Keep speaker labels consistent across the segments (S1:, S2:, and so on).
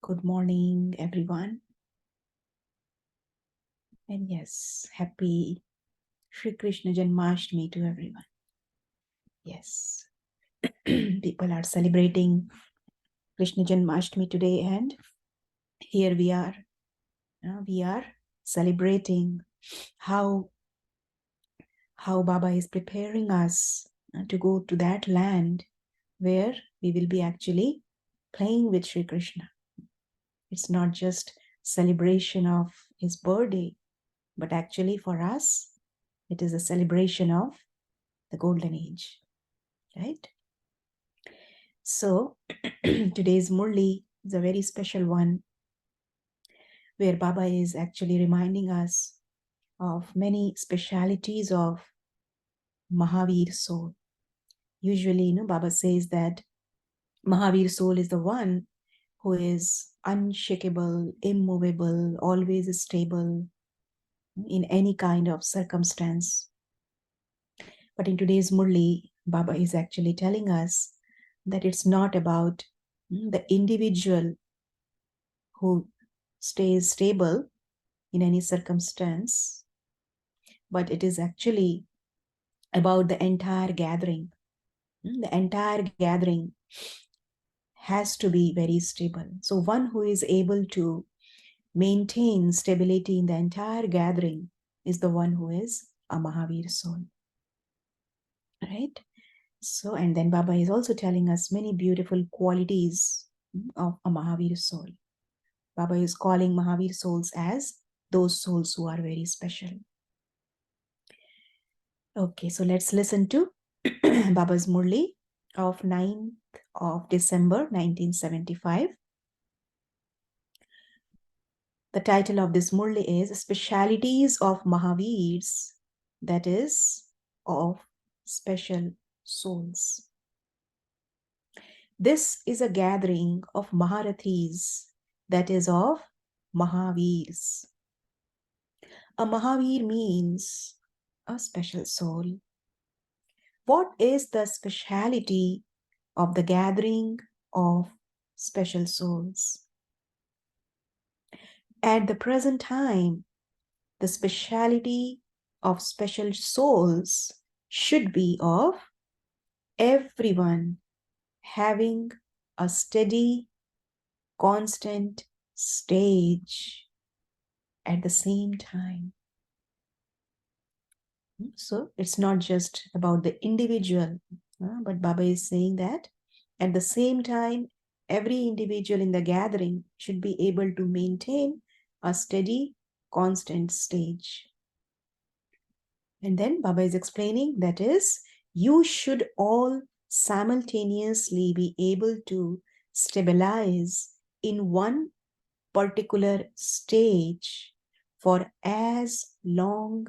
S1: Good morning, everyone. And yes, happy Shri Krishna Janmashtami to everyone. Yes, people are celebrating Krishna Janmashtami today, and here we are. We are celebrating how Baba is preparing us to go to that land where we will be actually playing with Shri Krishna. It's not just celebration of his birthday, but actually for us, it is a celebration of the golden age, right? So today's Murli is a very special one where Baba is actually reminding us of many specialities of Mahavir soul. Usually, Baba says that Mahavir soul is the one who is unshakable, immovable, always stable in any kind of circumstance. But in today's Murli, Baba is actually telling us that it's not about the individual who stays stable in any circumstance, but it is actually about the entire gathering. The entire gathering has to be very stable. So one who is able to maintain stability in the entire gathering is the one who is a Mahavir soul. Right? So, and then Baba is also telling us many beautiful qualities of a Mahavir soul. Baba is calling Mahavir souls as those souls who are very special. Okay, so let's listen to Baba's Murli of 9th of December 1975. The title of this Murli is Specialities of Mahavirs, that is, of special souls. This is a gathering of Maharathis, that is, of Mahavirs. A Mahavir means a special soul. What is the speciality of the gathering of special souls? At the present time, the speciality of special souls should be of everyone having a steady, constant stage at the same time. So it's not just about the individual, but Baba is saying that at the same time, every individual in the gathering should be able to maintain a steady, constant stage. And then Baba is explaining that is, you should all simultaneously be able to stabilize in one particular stage for as long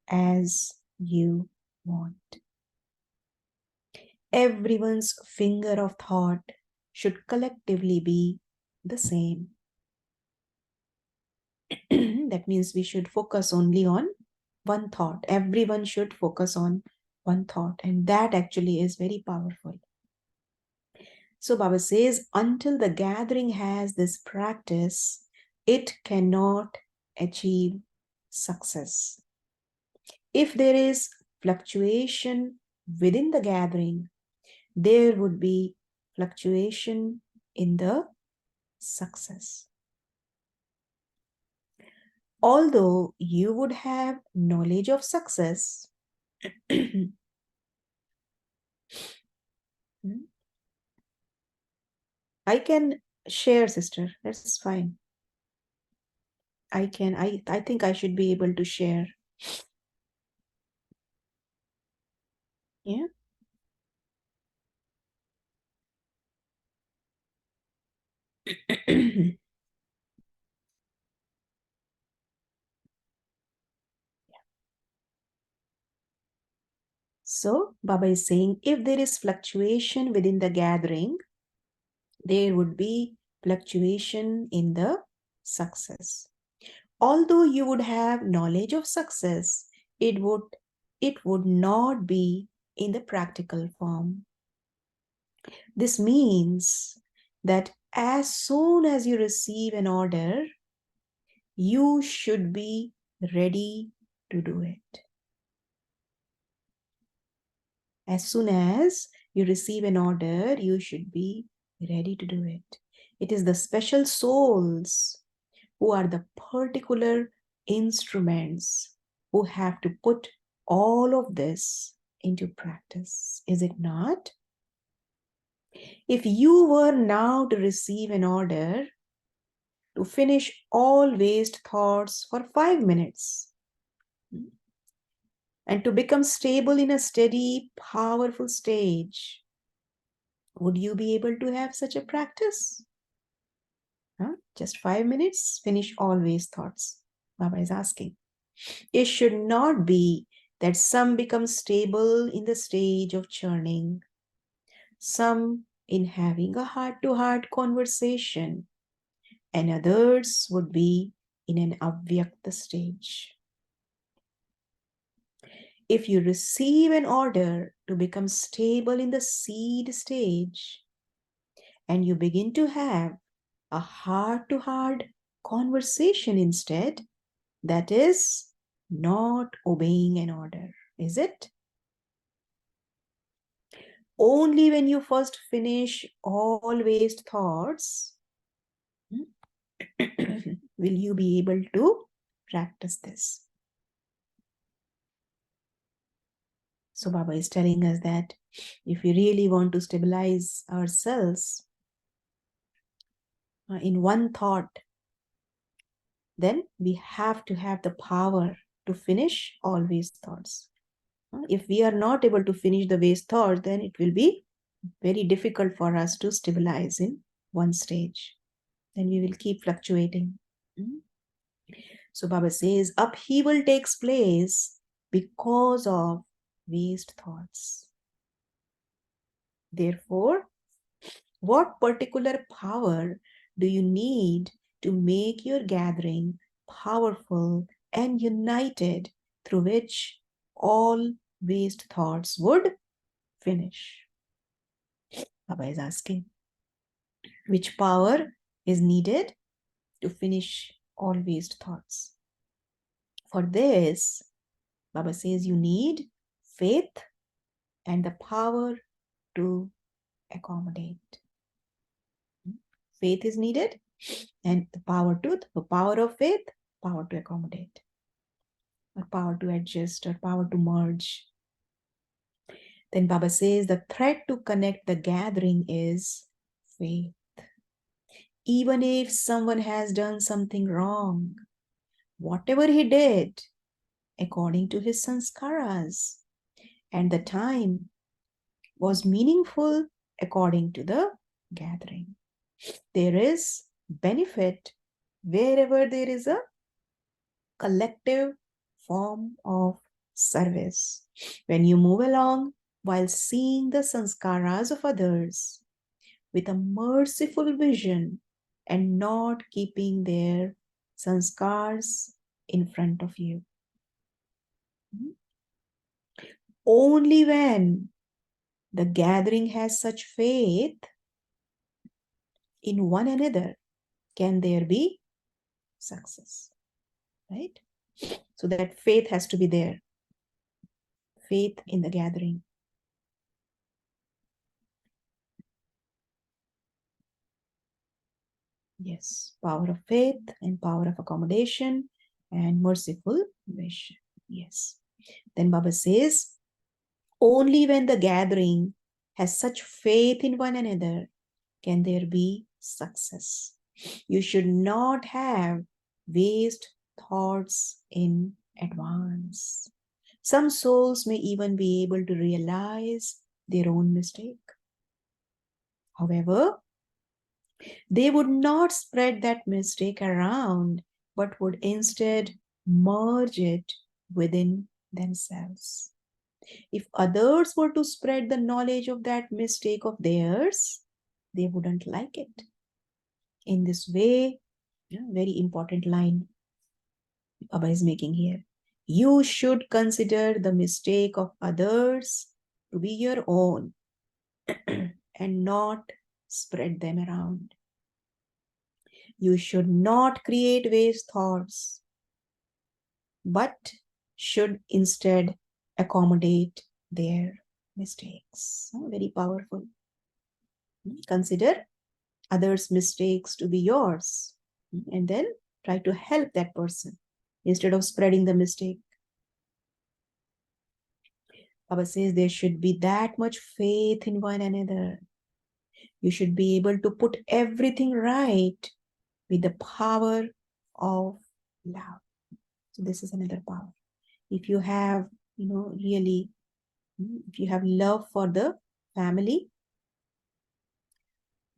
S1: as you want. Everyone's finger of thought should collectively be the same. That means we should focus only on one thought. Everyone should focus on one thought, and that actually is very powerful. So Baba says, until the gathering has this practice, it cannot achieve success. If there is fluctuation within the gathering, there would be fluctuation in the success. Although you would have knowledge of success, I can share, sister. That's fine. I think I should be able to share. Yeah. So Baba is saying, if there is fluctuation within the gathering, there would be fluctuation in the success. Although you would have knowledge of success, it would not be in the practical form. This means that as soon as you receive an order, you should be ready to do it. As soon as you receive an order, you should be ready to do it. It is the special souls who are the particular instruments who have to put all of this into practice. Is it not? If you were now to receive an order to finish all waste thoughts for 5 minutes and to become stable in a steady, powerful stage, would you be able to have such a practice? Just 5 minutes, finish all waste thoughts. Baba is asking. It should not be that some become stable in the stage of churning, some in having a heart-to-heart conversation, and others would be in an avyakta stage. If you receive an order to become stable in the seed stage, and you begin to have a heart-to-heart conversation instead, that is not obeying an order, is it? Only when you first finish all waste thoughts will you be able to practice this. So Baba is telling us that if we really want to stabilize ourselves in one thought, then we have to have the power to finish all waste thoughts. If we are not able to finish the waste thought, then it will be very difficult for us to stabilize in one stage. Then we will keep fluctuating. So Baba says upheaval takes place because of waste thoughts. Therefore, what particular power do you need to make your gathering powerful and united through which all waste thoughts would finish? Baba is asking, which power is needed to finish all waste thoughts? For this, Baba says you need faith and the power to accommodate. Faith is needed, and the power of faith, power to accommodate, or power to adjust, or power to merge. Then Baba says the thread to connect the gathering is faith. Even if someone has done something wrong, whatever he did, according to his sanskaras, and the time was meaningful according to the gathering. There is benefit wherever there is a collective form of service. When you move along while seeing the sanskaras of others with a merciful vision and not keeping their sanskars in front of you. Only when the gathering has such faith in one another can there be success, right? So that faith has to be there. Faith in the gathering. Yes, power of faith and power of accommodation and merciful wish. Yes. Then Baba says, only when the gathering has such faith in one another can there be success. You should not have waste thoughts in advance. Some souls may even be able to realize their own mistake. However, they would not spread that mistake around, but would instead merge it within themselves. If others were to spread the knowledge of that mistake of theirs, they wouldn't like it. In this way, very important line Baba is making here. You should consider the mistake of others to be your own and not spread them around. You should not create waste thoughts, but should instead accommodate their mistakes. Very powerful. Consider others' mistakes to be yours, and then try to help that person instead of spreading the mistake. Baba says there should be that much faith in one another. You should be able to put everything right with the power of love. So this is another power. If you have, really, if you have love for the family,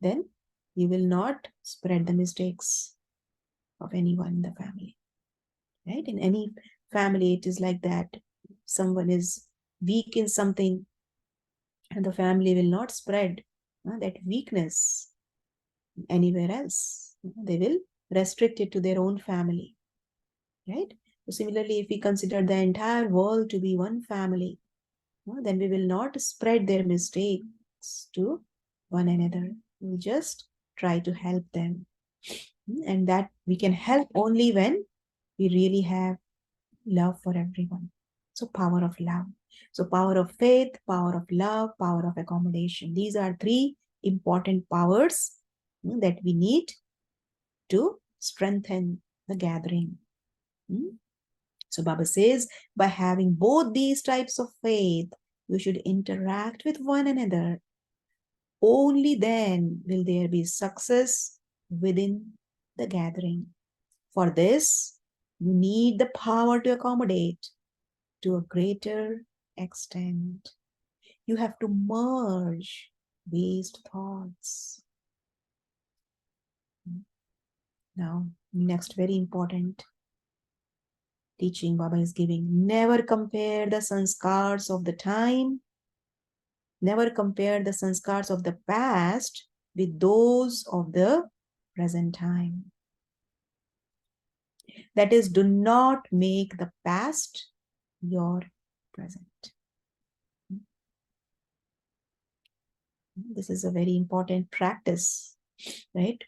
S1: then you will not spread the mistakes of anyone in the family. Right? In any family, it is like that. Someone is weak in something, and the family will not spread that weakness anywhere else. They will restrict it to their own family. Right? So similarly, if we consider the entire world to be one family, then we will not spread their mistakes to one another. We just try to help them. And that we can help only when we really have love for everyone. So power of love. So power of faith, power of love, power of accommodation. These are three important powers that we need to strengthen the gathering. So Baba says, by having both these types of faith, you should interact with one another. Only then will there be success within the gathering. For this, you need the power to accommodate to a greater extent. You have to merge waste thoughts. Now, next very important teaching Baba is giving. Never compare the sanskars of the time. Never compare the sanskars of the past with those of the present time. That is, do not make the past your present. This is a very important practice, right?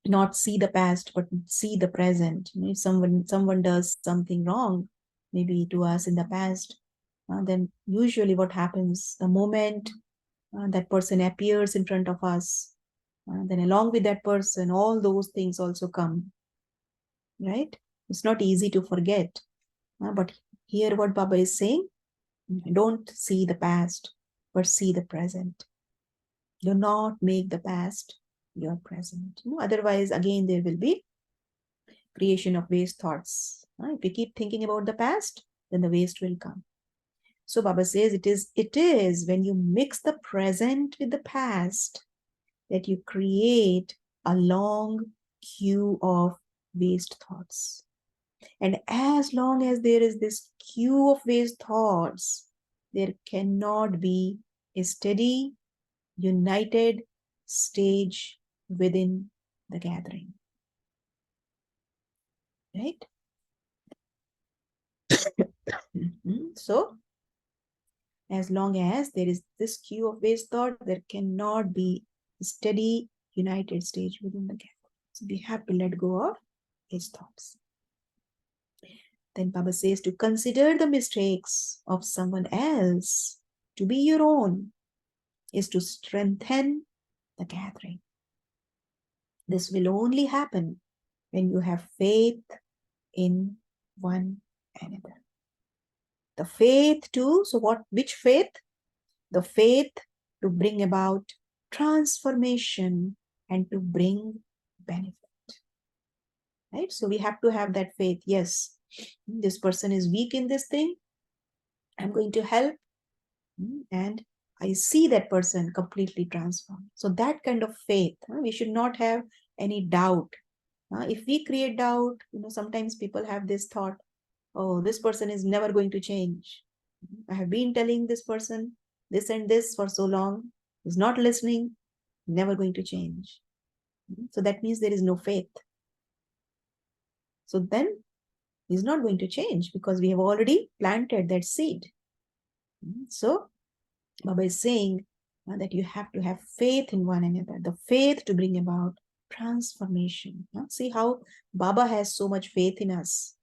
S1: Not see the past, but see the present. If someone does something wrong, maybe to us in the past, then usually what happens, the moment that person appears in front of us, then along with that person, all those things also come, right? It's not easy to forget. But here what Baba is saying, don't see the past, but see the present. Do not make the past your present. Otherwise, again, there will be creation of waste thoughts. If we keep thinking about the past, then the waste will come. So Baba says it is when you mix the present with the past that you create a long queue of waste thoughts. And as long as there is this queue of waste thoughts, there cannot be a steady, united stage within the gathering. Right? So, as long as there is this queue of waste thought, there cannot be a steady, united stage within the gathering. So, we have to let go of waste thoughts. Then Baba says to consider the mistakes of someone else to be your own is to strengthen the gathering. This will only happen when you have faith in one another. The faith too, so which faith? The faith to bring about transformation and to bring benefit. Right? So we have to have that faith. Yes, this person is weak in this thing. I'm going to help. And I see that person completely transformed. So that kind of faith, we should not have any doubt. If we create doubt, sometimes people have this thought, oh, this person is never going to change. I have been telling this person this and this for so long. He's not listening, never going to change. So that means there is no faith. So then he's not going to change because we have already planted that seed. So Baba is saying that you have to have faith in one another, the faith to bring about transformation. See how Baba has so much faith in us.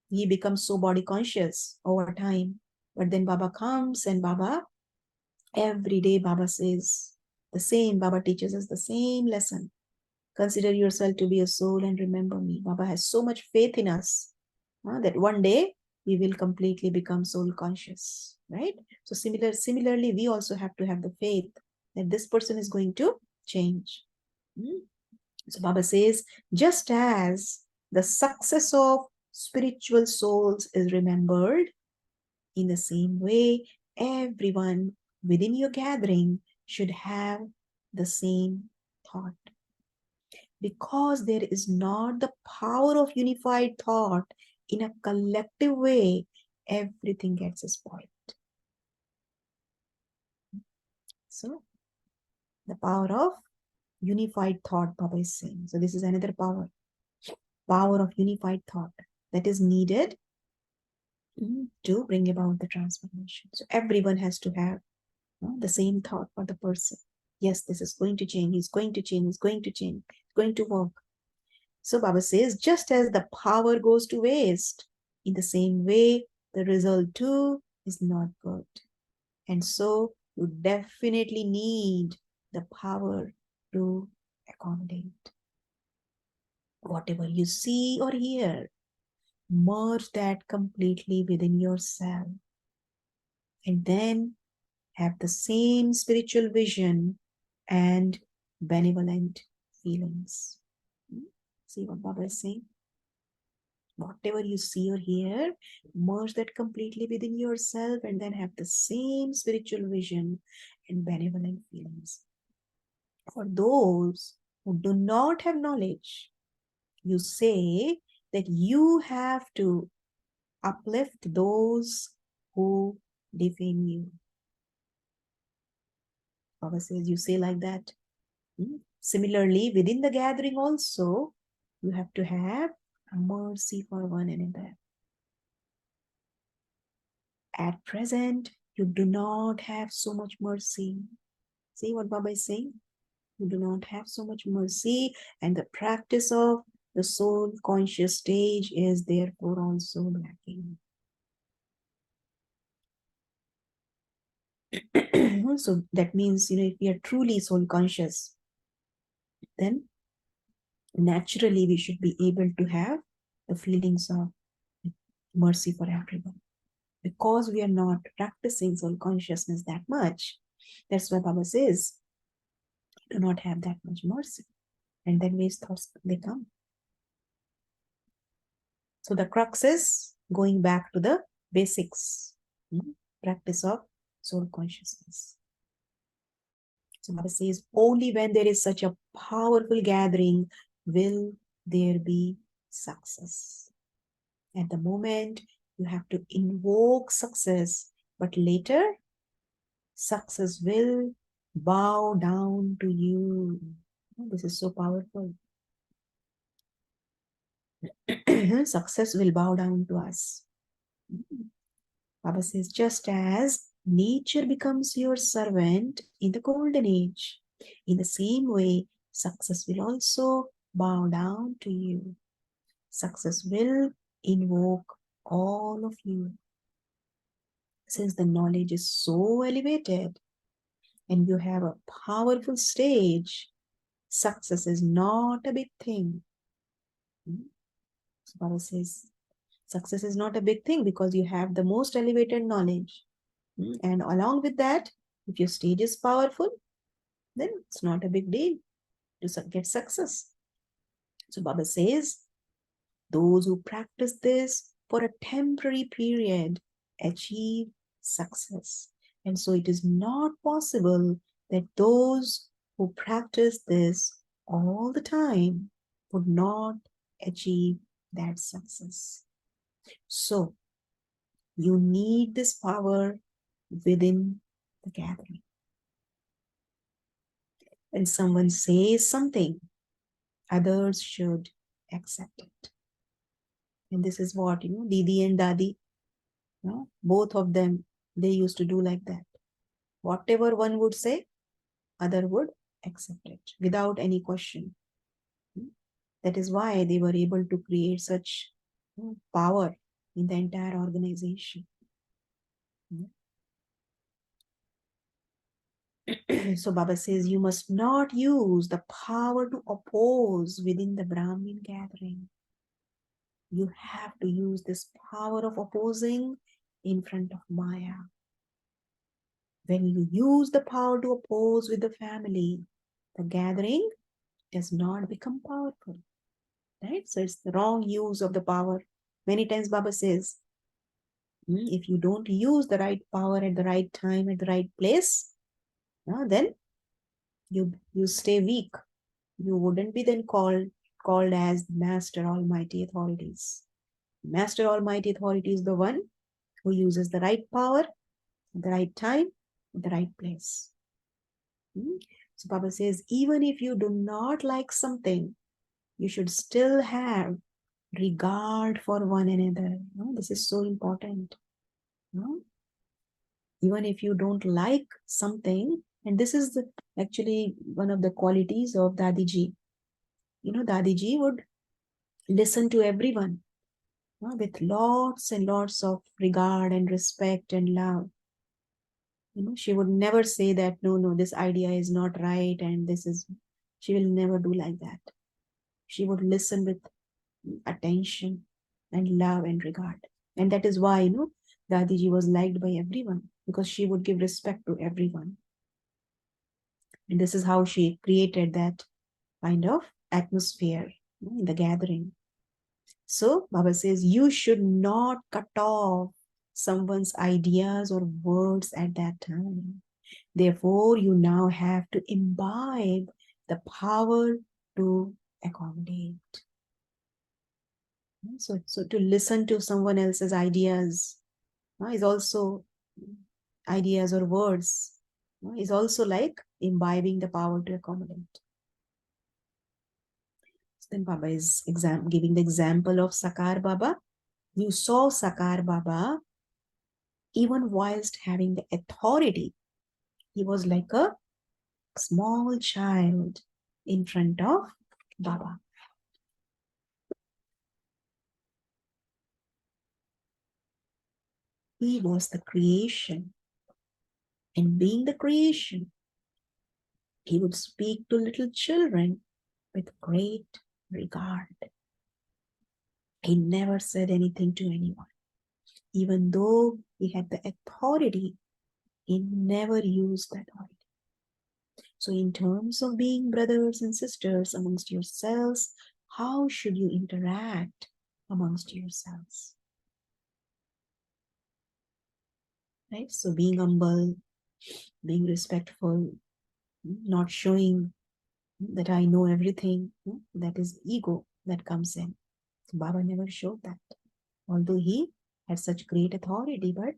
S1: He becomes so body conscious over time. But then Baba comes and Baba, every day Baba says the same. Baba teaches us the same lesson. Consider yourself to be a soul and remember me. Baba has so much faith in us that one day we will completely become soul conscious, right? So similarly, we also have to have the faith that this person is going to change. So Baba says, just as the success of spiritual souls is remembered, in the same way, everyone within your gathering should have the same thought. Because there is not the power of unified thought in a collective way, everything gets spoiled. So, the power of unified thought, Baba is saying. So, this is another power of unified thought that is needed to bring about the transformation. So, everyone has to have the same thought for the person. Yes, this is going to change, he's going to change, he's going to change, it's going to work. So Baba says, just as the power goes to waste, in the same way, the result too is not good. And so you definitely need the power to accommodate. Whatever you see or hear, merge that completely within yourself. And then have the same spiritual vision and benevolent feelings. See what Baba is saying? Whatever you see or hear, merge that completely within yourself and then have the same spiritual vision and benevolent feelings. For those who do not have knowledge, you say that you have to uplift those who defame you. Baba says, you say like that. Similarly, within the gathering also, you have to have mercy for one another. At present, you do not have so much mercy. See what Baba is saying? You do not have so much mercy, and the practice of the soul conscious stage is therefore also lacking. So that means, if we are truly soul conscious, then naturally we should be able to have the feelings of mercy for everyone. Because we are not practicing soul consciousness that much, that's why Baba says, do not have that much mercy. And then waste thoughts, they come. So the crux is going back to the basics, practice of soul consciousness. So Baba says, only when there is such a powerful gathering will there be success. At the moment, you have to invoke success, but later, success will bow down to you. This is so powerful. Success will bow down to us. Baba says, just as nature becomes your servant in the golden age, in the same way, success will also bow down to you. Success will invoke all of you. Since the knowledge is so elevated and you have a powerful stage, success is not a big thing. So Baba says, success is not a big thing because you have the most elevated knowledge. And along with that, if your stage is powerful, then it's not a big deal to get success. So Baba says, those who practice this for a temporary period achieve success. And so it is not possible that those who practice this all the time would not achieve that success. So you need this power within the gathering. When someone says something, others should accept it. And this is what, Didi and Dadi, both of them, they used to do like that. Whatever one would say, other would accept it without any question. That is why they were able to create such power in the entire organization. So Baba says you must not use the power to oppose within the Brahmin gathering. You have to use this power of opposing in front of Maya. When you use the power to oppose with the family, the gathering does not become powerful. Right? So it's the wrong use of the power. Many times Baba says, if you don't use the right power at the right time, at the right place, then you stay weak. You wouldn't be then called as Master Almighty Authorities. Master Almighty Authority is the one who uses the right power at the right time, at the right place. So Baba says, even if you do not like something, you should still have regard for one another. This is so important. Even if you don't like something, and this is actually one of the qualities of Dadiji. Dadiji would listen to everyone with lots and lots of regard and respect and love. She would never say that, no, this idea is not right and she will never do like that. She would listen with attention and love and regard. And that is why, Dadiji was liked by everyone, because she would give respect to everyone. And this is how she created that kind of atmosphere in the gathering. So Baba says, you should not cut off someone's ideas or words at that time. Therefore, you now have to imbibe the power to accommodate. So to listen to someone else's ideas is also ideas or words is also like imbibing the power to accommodate. So then Baba is giving the example of Sakar Baba. You saw Sakar Baba, even whilst having the authority, he was like a small child in front of Baba. He was the creation. And being the creation, he would speak to little children with great regard. He never said anything to anyone. Even though he had the authority, he never used that authority. So in terms of being brothers and sisters amongst yourselves, how should you interact amongst yourselves? Right? So being humble, being respectful, not showing that I know everything, that is ego that comes in. So Baba never showed that. Although he had such great authority, but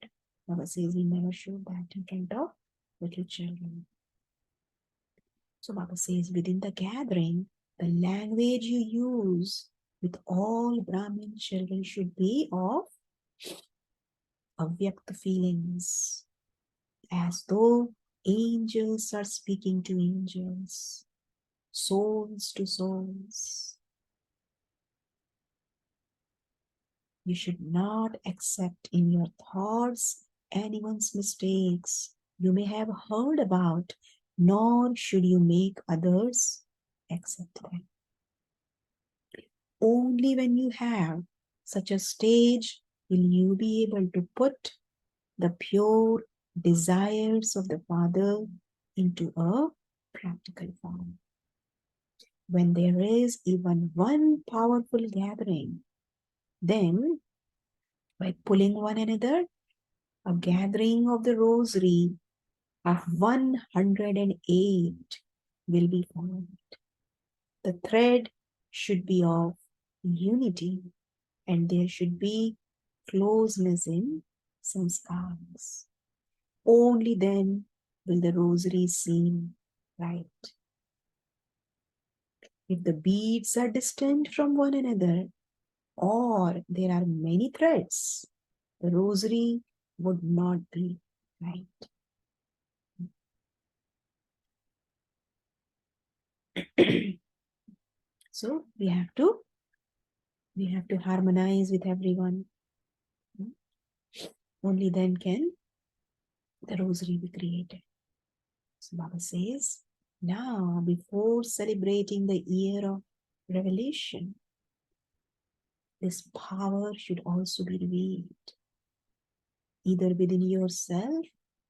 S1: Baba says he never showed that in front of little children. So Baba says within the gathering, the language you use with all Brahmin children should be of avyakta feelings, as though angels are speaking to angels, souls to souls. You should not accept in your thoughts anyone's mistakes you may have heard about, nor should you make others accept them. Only when you have such a stage will you be able to put the pure desires of the Father into a practical form. When there is even one powerful gathering, then by pulling one another, a gathering of the rosary of 108 will be formed. The thread should be of unity, and there should be closeness in sanskars. Only then will the rosary seem right. If the beads are distant from one another, or there are many threads, the rosary would not be right. So we have to harmonize with everyone. Only then can the rosary be created. So Baba says, now before celebrating the year of revelation, this power should also be revealed, either within yourself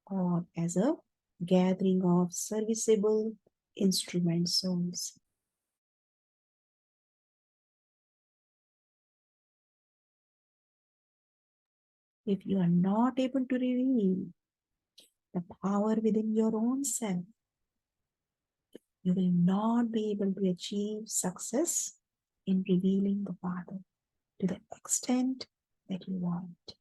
S1: or as a gathering of serviceable instrument souls. If you are not able to reveal the power within your own self, you will not be able to achieve success in revealing the Father to the extent that you want.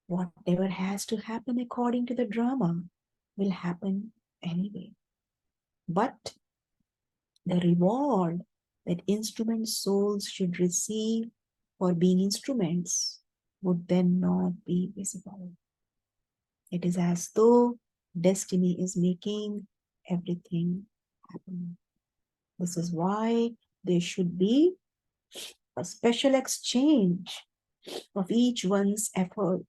S1: Whatever has to happen according to the drama will happen anyway. But the reward that instrument souls should receive for being instruments would then not be visible. It is as though destiny is making everything happen. This is why there should be a special exchange of each one's effort,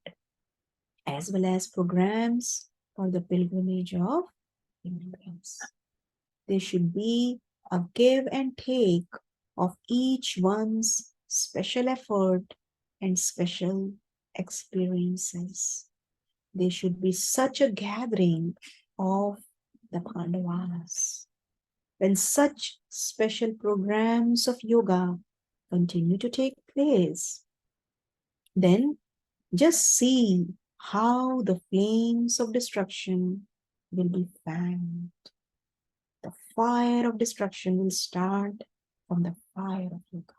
S1: as well as programs for the pilgrimage of immigrants. There should be a give and take of each one's special effort and special experiences. There should be such a gathering of the Pandavas. When such special programs of yoga continue to take place, then just see how the flames of destruction will be fanned. The fire of destruction will start from the fire of yoga.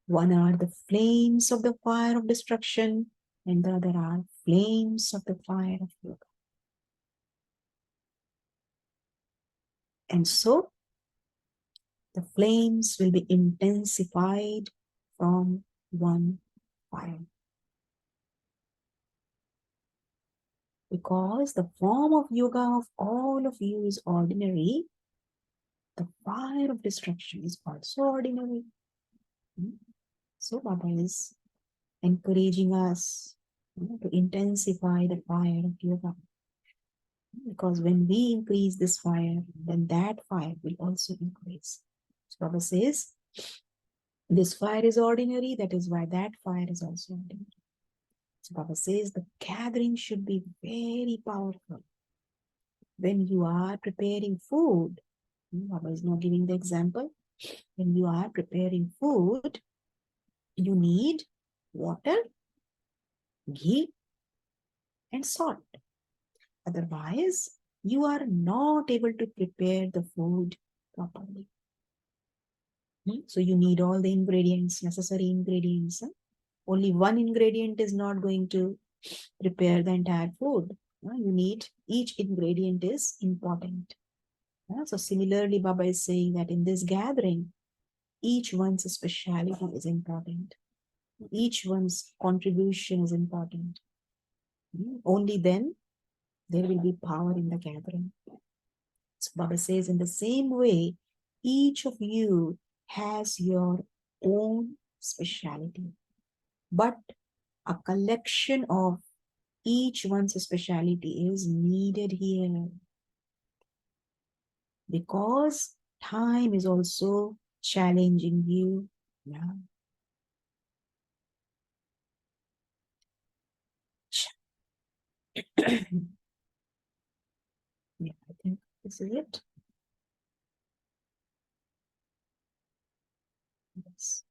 S1: One are the flames of the fire of destruction, and the other are flames of the fire of yoga. And so, the flames will be intensified from one fire. Because the form of yoga of all of you is ordinary, the fire of destruction is also ordinary. So Baba is encouraging us to intensify the fire of yoga. Because when we increase this fire, then that fire will also increase. So Baba says, this fire is ordinary, that is why that fire is also ordinary. So Baba says the gathering should be very powerful. When you are preparing food, Baba is now giving the example. When you are preparing food, you need water, ghee, and salt. Otherwise, you are not able to prepare the food properly. So you need all the ingredients, necessary ingredients. Only one ingredient is not going to prepare the entire food. You need, each ingredient is important. So similarly, Baba is saying that in this gathering, each one's speciality is important. Each one's contribution is important. Only then there will be power in the gathering. So Baba says, in the same way, each of you has your own speciality, but a collection of each one's speciality is needed here, because time is also challenging you now. Yeah, I think this is it. Yes.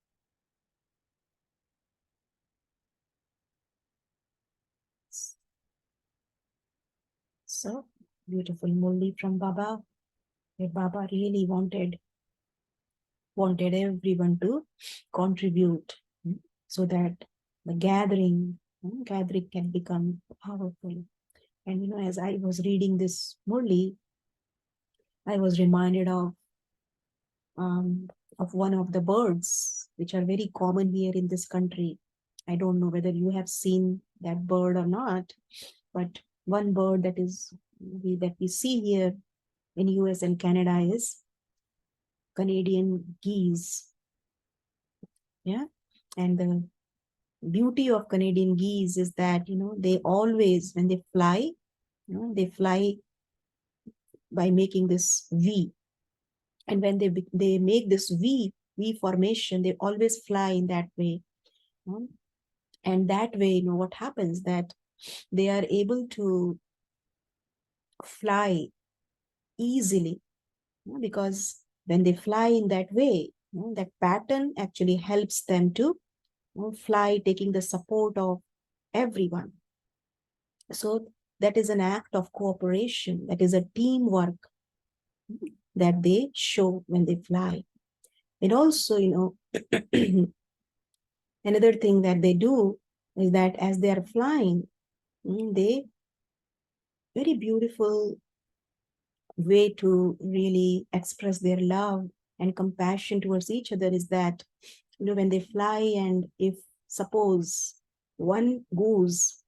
S1: So beautiful Murli from Baba, where Baba really wanted everyone to contribute, so that the gathering can become powerful. And as I was reading this Murli, I was reminded of one of the birds which are very common here in this country. I don't know whether you have seen that bird or not, but one bird that is that we see here in US and Canada is Canadian geese. Yeah. And the beauty of Canadian geese is that, they always, when they fly, they fly by making this V. And when they make this V formation, they always fly in that way. And that way, what happens that they are able to fly easily, because when they fly in that way, that pattern actually helps them to fly, taking the support of everyone. So that is an act of cooperation. That is a teamwork that they show when they fly. And also, another thing that they do is that as they are flying, they very beautiful way to really express their love and compassion towards each other is that, when they fly, and if suppose one goose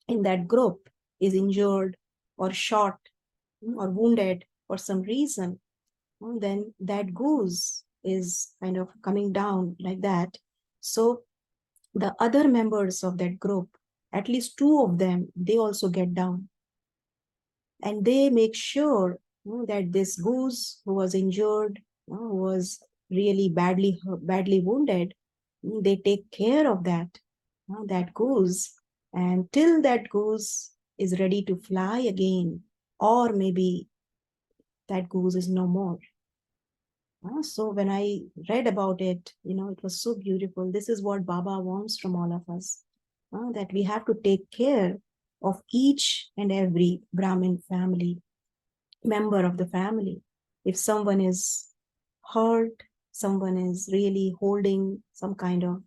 S1: in that group is injured or shot or wounded for some reason, then that goose is kind of coming down like that. So the other members of that group, at least two of them, they also get down. And they make sure that this goose who was injured, who was really badly wounded, they take care of that goose, and till that goose is ready to fly again, or maybe that goose is no more. So when I read about it, it was so beautiful. This is what Baba wants from all of us, that we have to take care of each and every Brahmin family, member of the family. If someone is hurt, someone is really holding some kind of,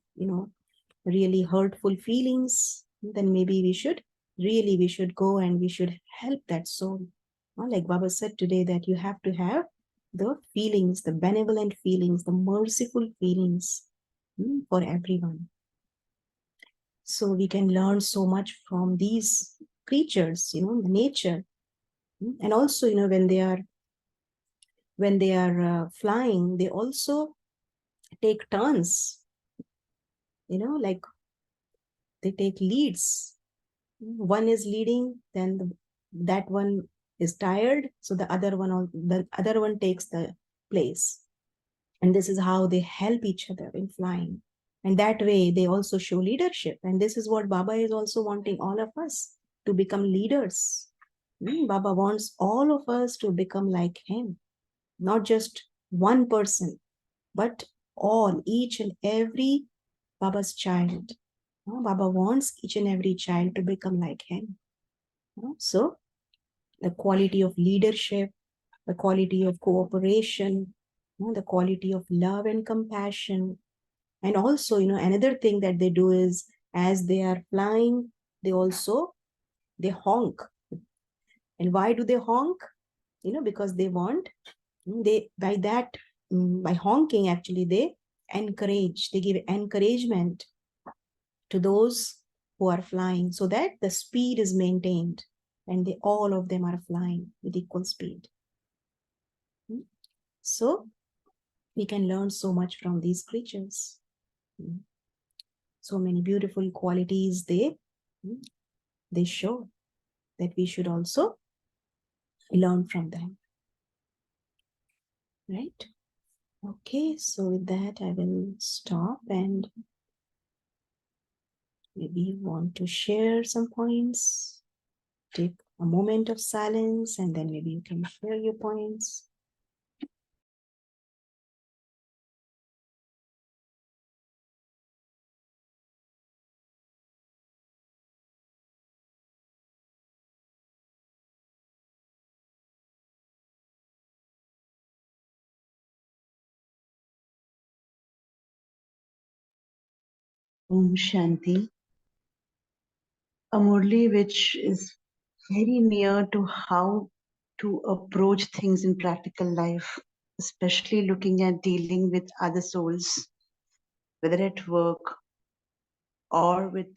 S1: really hurtful feelings, then maybe we should go and we should help that soul. Like Baba said today, that you have to have the feelings, the benevolent feelings, the merciful feelings for everyone. So we can learn so much from these creatures, the nature. And also, when they are flying, they also take turns, like they take leads. One is leading, then that one is tired, so the other one takes the place. And this is how they help each other in flying. And that way they also show leadership. And this is what Baba is also wanting all of us to become leaders. Baba wants all of us to become like him, not just one person, but all, each and every Baba's child. Baba wants each and every child to become like him. So the quality of leadership, the quality of cooperation, the quality of love and compassion. And also, another thing that they do is, as they are flying, they honk. And why do they honk? Because they want, by honking, actually, they give encouragement to those who are flying, so that the speed is maintained and all of them are flying with equal speed. So we can learn so much from these creatures. So many beautiful qualities they show, that we should also learn from them. Right? Okay, so with that, I will stop, and maybe you want to share some points. Take a moment of silence, and then maybe you can share your points.
S2: Om Shanti. A Murli which is very near to how to approach things in practical life, especially looking at dealing with other souls, whether at work or with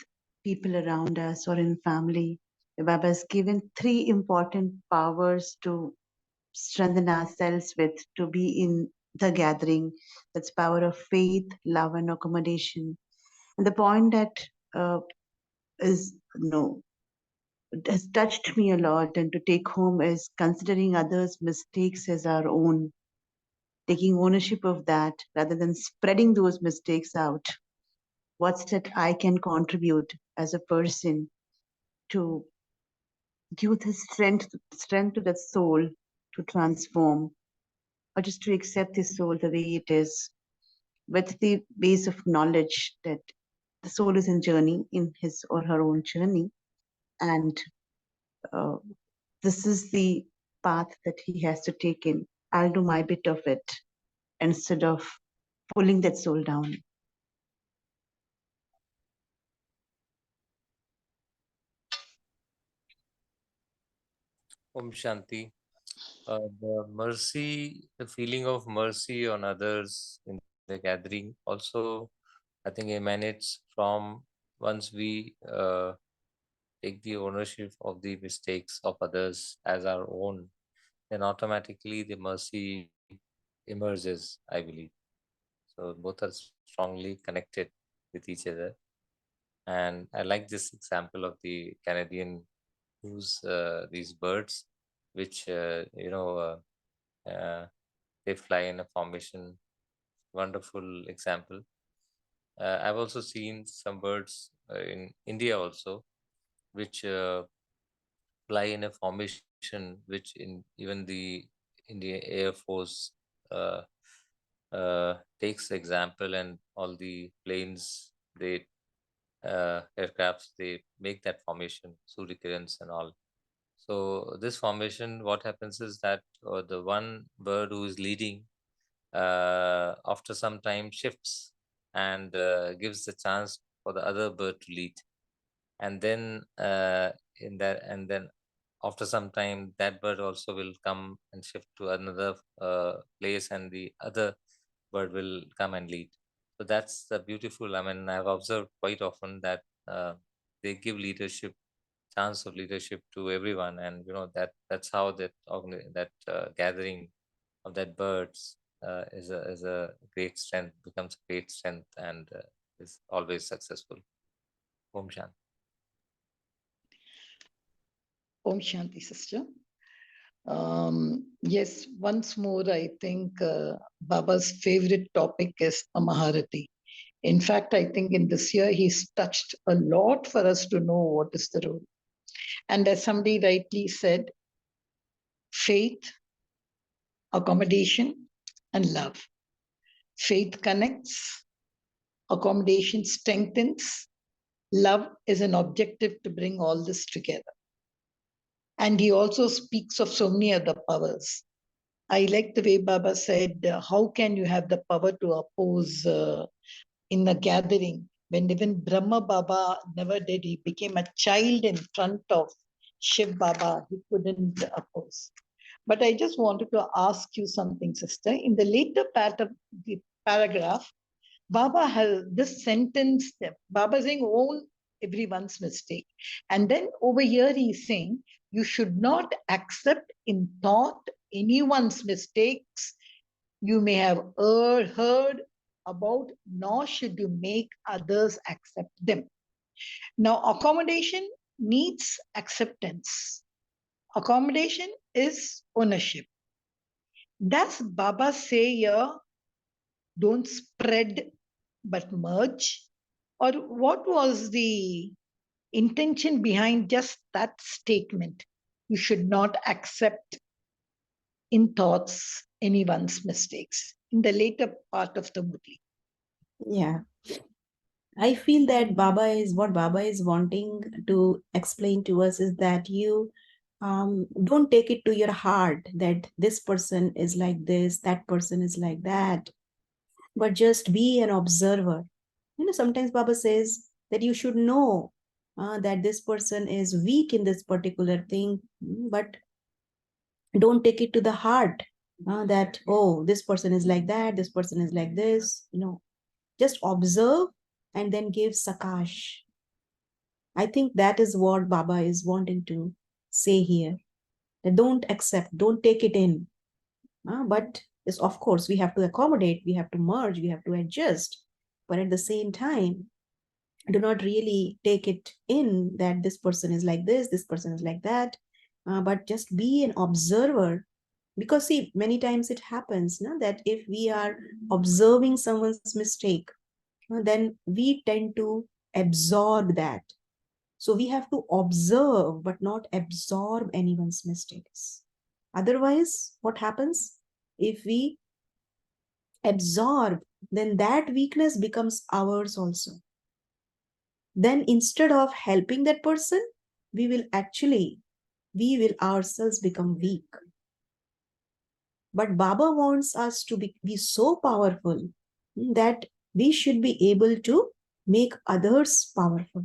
S2: people around us or in family. Baba has given three important powers to strengthen ourselves with, to be in the gathering. That's power of faith, love, and accommodation. And the point that is no has touched me a lot and to take home is considering others' mistakes as our own, taking ownership of that rather than spreading those mistakes out. What's that I can contribute as a person to give the strength to that soul to transform, or just to accept the soul the way it is, with the base of knowledge that the soul is in journey, in his or her own journey, and uh, this is the path that he has to take in. I'll do my bit of it instead of pulling that soul down.
S3: Om Shanti. The mercy, the feeling of mercy on others in the gathering also, I think, emanates from once we take the ownership of the mistakes of others as our own, then automatically the mercy emerges, I believe. So both are strongly connected with each other. And I like this example of the Canadian who's these birds, which they fly in a formation. Wonderful example. I've also seen some birds in India also, which fly in a formation, which in even the Indian Air Force uh, takes example, and all the planes, they aircrafts, they make that formation, Surikirans and all. So this formation, what happens is that the one bird who is leading, after some time shifts and gives the chance for the other bird to lead, and then in that and then after some time that bird also will come and shift to another place, and the other bird will come and lead. So that's the beautiful, I mean, I've observed quite often that they give leadership, chance of leadership to everyone, and that's how that gathering of that birds is a great strength, becomes a great strength, and is always successful. Om Shanti.
S4: Om Shanti, sister. Yes, once more, I think Baba's favorite topic is Amaharati. In fact, I think in this year, he's touched a lot for us to know what is the role. And as somebody rightly said, faith, accommodation, and love. Faith connects, accommodation strengthens, love is an objective to bring all this together. And he also speaks of so many other powers. I like the way Baba said, how can you have the power to oppose in a gathering when even Brahma Baba never did? He became a child in front of Shiv Baba. He couldn't oppose. But I just wanted to ask you something, sister. In the later part of the paragraph, Baba has this sentence, Baba saying, own everyone's mistake. And then over here, he's saying, you should not accept in thought anyone's mistakes you may have heard about, nor should you make others accept them. Now, accommodation needs acceptance. Accommodation is ownership. Does Baba say here, don't spread but merge? Or what was the intention behind just that statement? You should not accept in thoughts anyone's mistakes in the later part of the Murli.
S1: Yeah. I feel that what Baba is wanting to explain to us is that you don't take it to your heart that this person is like this, that person is like that, but just be an observer. Sometimes Baba says that you should know that this person is weak in this particular thing, but don't take it to the heart that, oh, this person is like that, this person is like this. Just observe and then give sakash. I think that is what Baba is wanting to say here. That don't accept, don't take it in. But yes, of course, we have to accommodate, we have to merge, we have to adjust. But at the same time, do not really take it in that this person is like this person is like that. But just be an observer. Because see, many times it happens that if we are observing someone's mistake, then we tend to absorb that. So we have to observe but not absorb anyone's mistakes. Otherwise, what happens? If we absorb, then that weakness becomes ours also. Then instead of helping that person, we will ourselves become weak. But Baba wants us to be so powerful that we should be able to make others powerful.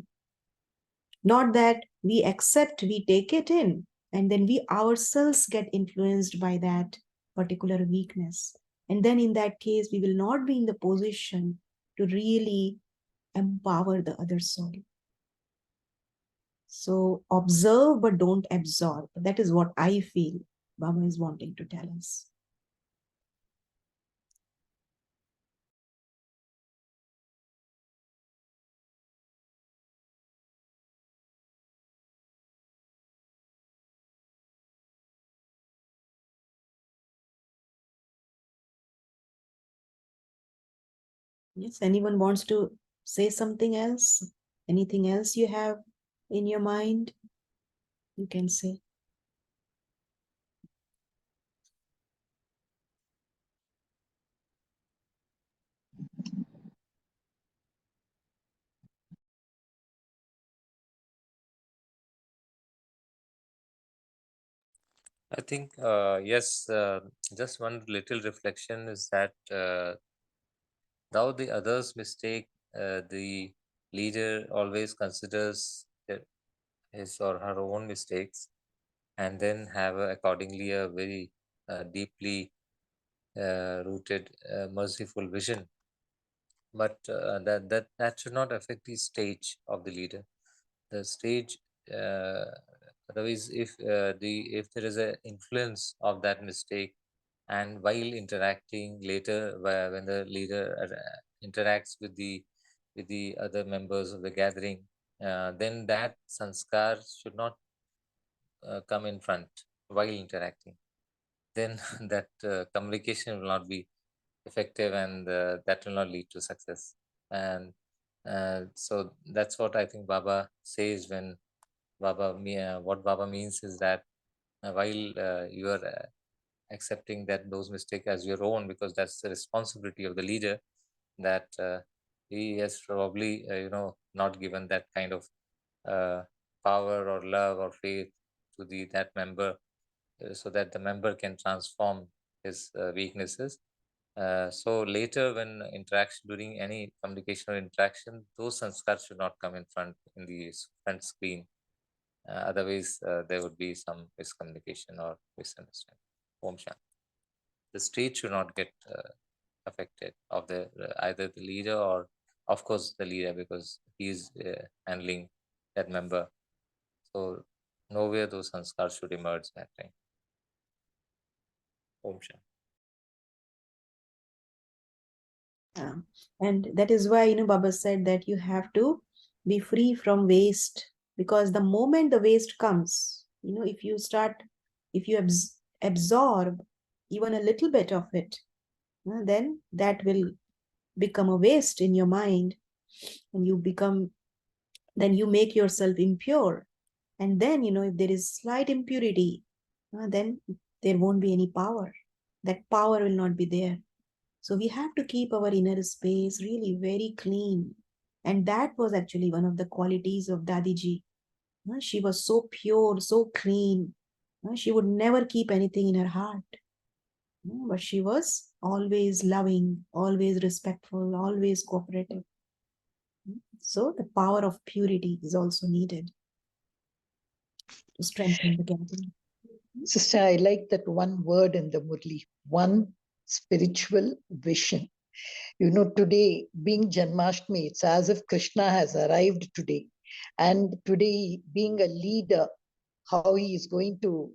S1: Not that we accept, we take it in, and then we ourselves get influenced by that particular weakness. And then in that case, we will not be in the position to really empower the other soul. So observe, but don't absorb. That is what I feel Baba is wanting to tell us. Yes, anyone wants to say something else? Anything else you have in your mind? You can say.
S3: I think, yes, just one little reflection is that though the other's mistake, the leader always considers his or her own mistakes and then have accordingly a very deeply rooted, merciful vision. But that should not affect the stage of the leader. The stage, uh, otherwise, if there is an influence of that mistake, and while interacting later, when the leader interacts with the other members of the gathering, then that sanskar should not come in front while interacting. Then that communication will not be effective, and that will not lead to success. And so that's what I think Baba says when what Baba means is that while you are accepting that those mistakes as your own, because that's the responsibility of the leader, that he has probably not given that kind of uh, power or love or faith to that member, so that the member can transform his weaknesses. So later, when interaction, during any communication or interaction, those sanskars should not come in front in the front screen. Otherwise, there would be some miscommunication or misunderstanding. Om Shanti. The state should not get affected of the either the leader or, of course, the leader, because he is handling that member. So nowhere those sanskars should emerge that time. Om Shanti.
S1: And that is why, Baba said that you have to be free from waste, because the moment the waste comes, if you absorb even a little bit of it, then that will become a waste in your mind, and then you make yourself impure. And then, if there is slight impurity, then there won't be any power. That power will not be there. So we have to keep our inner space really very clean. And that was actually one of the qualities of Dadiji. She was so pure, so clean. She would never keep anything in her heart. But she was always loving, always respectful, always cooperative. So the power of purity is also needed to strengthen the gathering.
S4: Sister, I like that one word in the Murli, one spiritual vision. Today being Janmashtami, it's as if Krishna has arrived today. And today, being a leader, how he is going to,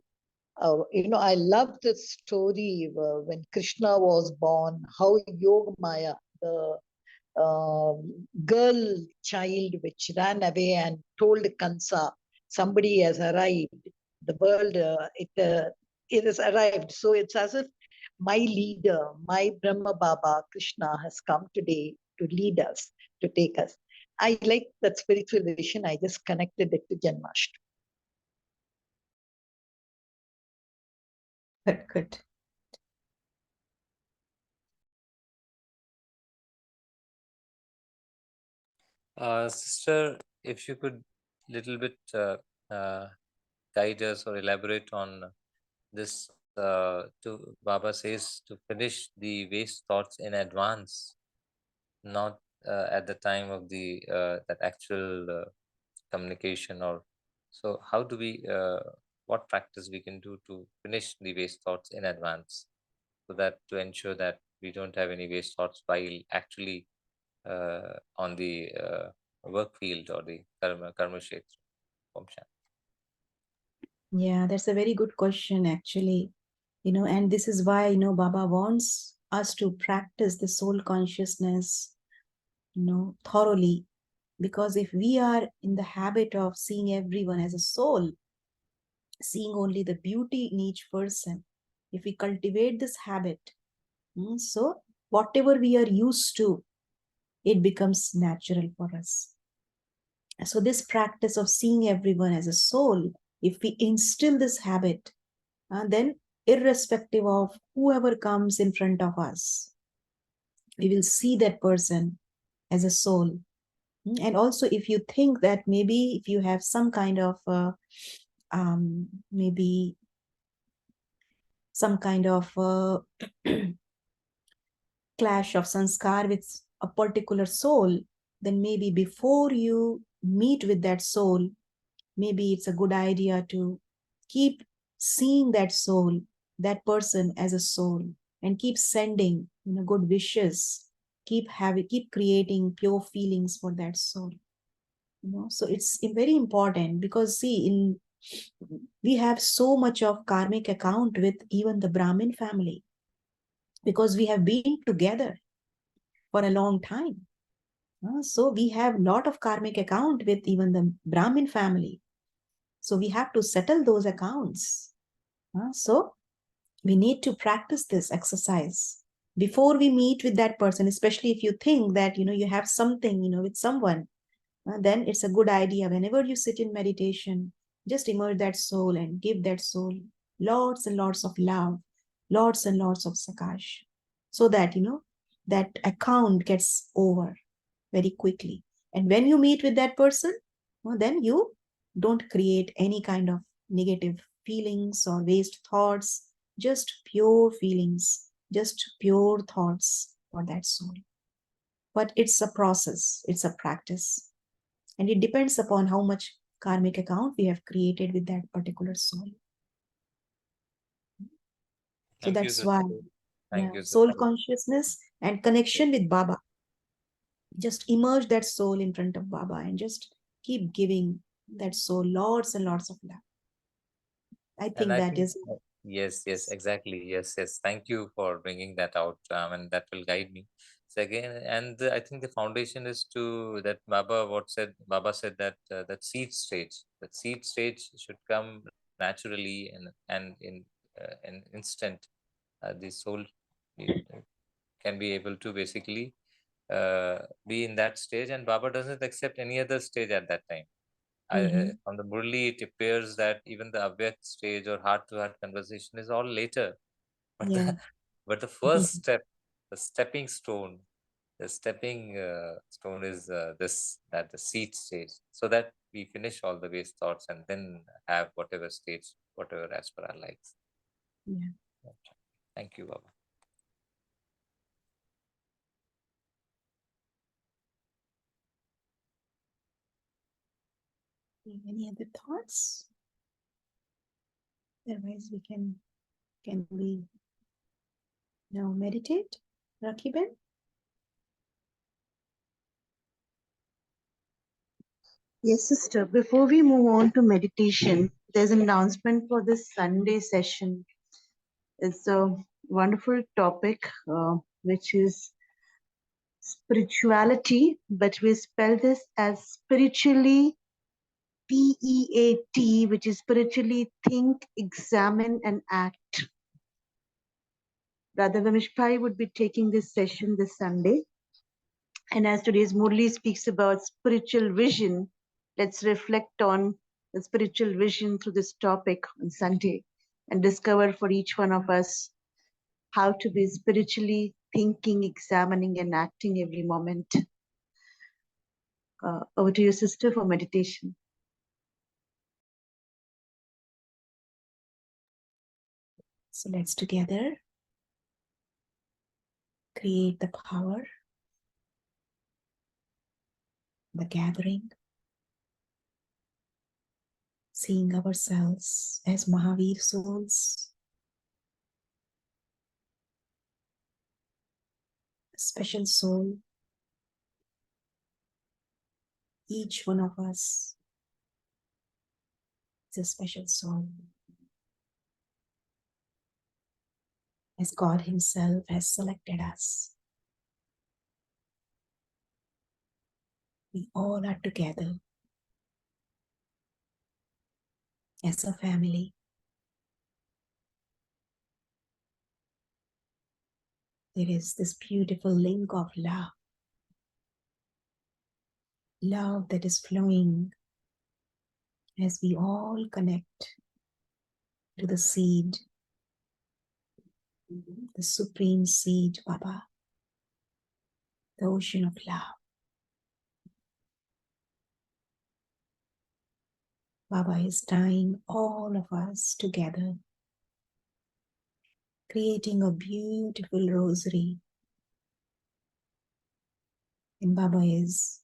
S4: I love the story when Krishna was born, how Yoga Maya, the girl child which ran away and told Kansa, somebody has arrived. The world, it has arrived. So it's as if my leader, my Brahma Baba, Krishna, has come today to lead us, to take us. I like that spiritual vision. I just connected it to Janmashtami.
S1: Good.
S3: Sister, if you could little bit guide us or elaborate on this. Baba says to finish the waste thoughts in advance, not at the time of the that actual communication. Or so, how do we? What practice we can do to finish the waste thoughts in advance, so that to ensure that we don't have any waste thoughts while actually on the work field or the karma kshetra. Om Shanti.
S1: Yeah, that's a very good question, actually. And this is why, Baba wants us to practice the soul consciousness, thoroughly. Because if we are in the habit of seeing everyone as a soul, seeing only the beauty in each person, if we cultivate this habit, so whatever we are used to, it becomes natural for us. So this practice of seeing everyone as a soul, if we instill this habit, then irrespective of whoever comes in front of us, we will see that person as a soul. And also, if you think that maybe if you have some kind of maybe some kind of clash of sanskar with a particular soul, then maybe before you meet with that soul, maybe it's a good idea to keep seeing that soul, that person as a soul, and keep sending good wishes, keep creating pure feelings for that soul. So it's very important, because see, we have so much of karmic account with even the Brahmin family, because we have been together for a long time. So we have lot of karmic account with even the Brahmin family. So we have to settle those accounts. So we need to practice this exercise before we meet with that person, especially if you think that you have something with someone. Then it's a good idea, whenever you sit in meditation, just immerse that soul and give that soul lots and lots of love, lots and lots of sakash, so that that account gets over very quickly. And when you meet with that person, then you don't create any kind of negative feelings or waste thoughts, just pure feelings, just pure thoughts for that soul. But it's a process, it's a practice, and it depends upon how much karmic account we have created with that particular soul. So
S3: Thank you,
S1: that's
S3: sister.
S1: why,
S3: Thank you,
S1: soul
S3: sister.
S1: consciousness and connection with Baba. Just immerse that soul in front of Baba and just keep giving that soul lots and lots of love. I
S3: And
S1: think
S3: I
S1: that
S3: think,
S1: is.
S3: yes, exactly. Yes. Thank you for bringing that out, and that will guide me. So again, and I think the foundation is to that Baba said that that seed stage should come naturally, and in an instant, the soul uh, can be able to basically be in that stage, and Baba doesn't accept any other stage at that time. On the Murli, it appears that even the Avyakt stage or heart-to-heart conversation is all later. But
S1: Yeah.
S3: the first step, the stepping stone, is the seed stage, so that we finish all the waste thoughts and then have whatever stage, whatever as per our likes.
S1: Yeah.
S3: Thank you, Baba.
S1: Any other thoughts? Otherwise, can we now meditate, Rakiben?
S2: Yes, sister. Before we move on to meditation, there's an announcement for this Sunday session. It's a wonderful topic, which is spirituality, but we spell this as spiritually, PEAT, which is spiritually think, examine, and act. Radha Vamishpai would be taking this session this Sunday. And as today's Murli speaks about spiritual vision, let's reflect on the spiritual vision through this topic on Sunday and discover for each one of us how to be spiritually thinking, examining, and acting every moment. Over to you, sister, for meditation.
S1: So let's together create the power, the gathering, seeing ourselves as Mahavir souls, a special soul. Each one of us is a special soul, as God Himself has selected us. We all are together as a family. There is this beautiful link of love, love that is flowing as we all connect to the seed, the supreme seed, Baba, the ocean of love. Baba is tying all of us together, creating a beautiful rosary. And Baba is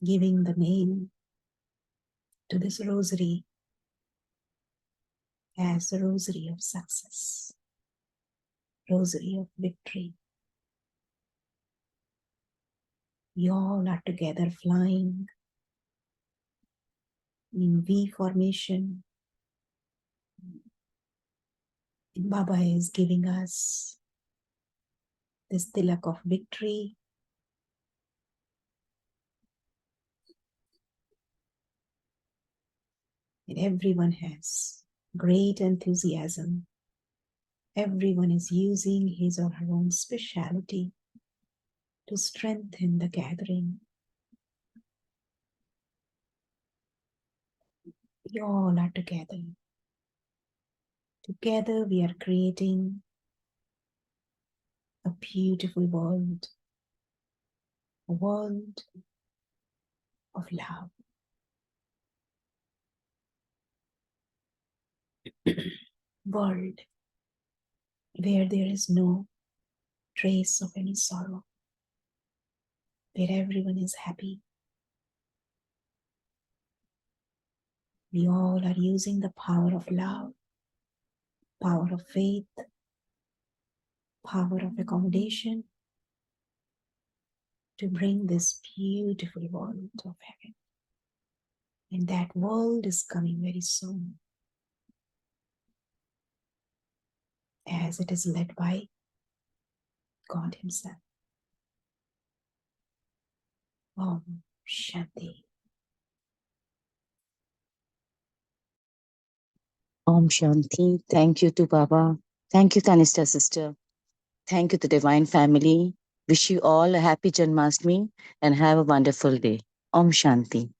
S1: giving the name to this rosary as the rosary of success, rosary of victory. We all are together flying in V formation. And Baba is giving us this tilak of victory. And everyone has great enthusiasm. Everyone is using his or her own speciality to strengthen the gathering. We all are together. Together we are creating a beautiful world, a world of love. World where there is no trace of any sorrow, where everyone is happy. We all are using the power of love, power of faith, power of accommodation to bring this beautiful world of heaven. And that world is coming very soon, as it is led by God Himself. Om Shanti.
S5: Om Shanti. Thank you to Baba. Thank you, Kanishta sister. Thank you to Divine Family. Wish you all a happy Janmashtami and have a wonderful day. Om Shanti.